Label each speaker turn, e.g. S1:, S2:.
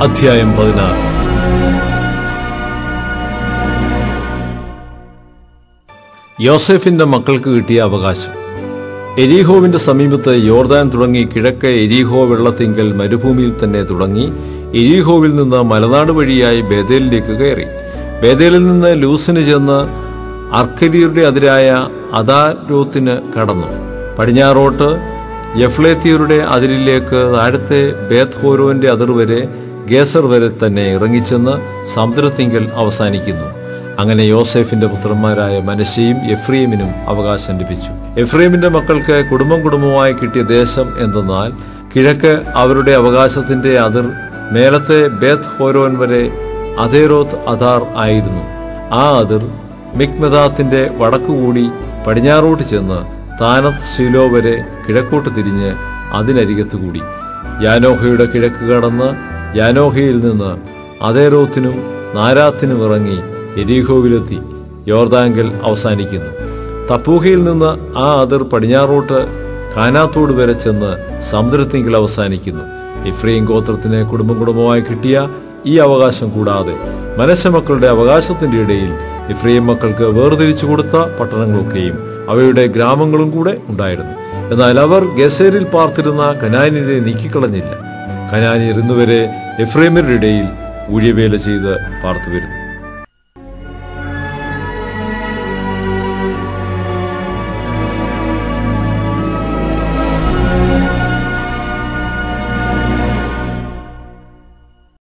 S1: അധ്യായം 16. യോസേഫിന്റെ മക്കൾക്ക് കിട്ടിയ അവകാശം. എരീഹോവിന്റെ സമീപത്ത് യോർദാൻ തുടങ്ങി കിഴക്ക് എരീഹോ വെള്ളത്തിങ്കൽ മരുഭൂമിയിൽ തന്നെ തുടങ്ങി എരീഹോവിൽ നിന്ന് മലനാട് വഴിയായി ബേതേലിലേക്ക് കയറി. ബേതേലിൽ നിന്ന് ലൂസിന് ചെന്ന് അർക്കലിയരുടെ അതിരായ അദാരോത്തിന് കടന്നു. പടിഞ്ഞാറോട്ട് യഫ്ലേത്യരുടെ അതിരിലേക്ക് താഴത്തെ ബേത് ഹോരോന്റെ അതിർവരെ ഗേസർ വരെ തന്നെ ഇറങ്ങിച്ചെന്ന് സമുദ്രത്തിങ്കൽ അവസാനിക്കുന്നു. അങ്ങനെ യോസേഫിന്റെ പുത്രന്മാരായ മനശ്ശെയും എഫ്രൈമിനും അവകാശം ലഭിച്ചു. എഫ്രൈമിന്റെ മക്കൾക്ക് കുടുംബമായി കിട്ടിയ ദേശം എന്തെന്നാൽ കിഴക്ക് അവരുടെ അവകാശത്തിന്റെ അതിർ മേലത്തെ ബേത് ഹോരോൻ വരെ അദേരോത്ത് അദാർ ആയിരുന്നു. ആ അതിർ മിക്മെദാത്തിന്റെ വടക്കുകൂടി പടിഞ്ഞാറോട്ട് ചെന്ന് താനത്ത് ശീലോ വരെ കിഴക്കോട്ട് തിരിഞ്ഞ് അതിനരികത്ത് കൂടി യാനോഹയുടെ കിഴക്ക് കടന്ന് യാനോഹയിൽ നിന്ന് അദേരോത്തിനും നാരാത്തിനും ഇറങ്ങി എരീഹോവിലെത്തി യോർദാങ്കൽ അവസാനിക്കുന്നു. തപ്പൂഹയിൽ നിന്ന് ആ അതിർ പടിഞ്ഞാറോട്ട് കാനാത്തോട് വരെ ചെന്ന് സമുദ്രത്തിങ്കിൽ അവസാനിക്കുന്നു. എഫ്രൈം ഗോത്രത്തിന് കുടുംബമായി കിട്ടിയ ഈ അവകാശം കൂടാതെ മനശ്ശെ മക്കളുടെ അവകാശത്തിന്റെ ഇടയിൽ എഫ്രൈം മക്കൾക്ക് വേർതിരിച്ചു കൊടുത്ത പട്ടണങ്ങളൊക്കെയും അവയുടെ ഗ്രാമങ്ങളും കൂടെ ഉണ്ടായിരുന്നു. എന്നാൽ അവർ ഗേസേരിൽ പാർത്തിരുന്ന കനാന്യരെ നീക്കിക്കളഞ്ഞില്ല. കനാന്യർ ഇന്നുവരെ എഫ്രൈമ്യരുടെ ഇടയിൽ ഊഴിയവേല ചെയ്ത് പാർത്തുവരുന്നു.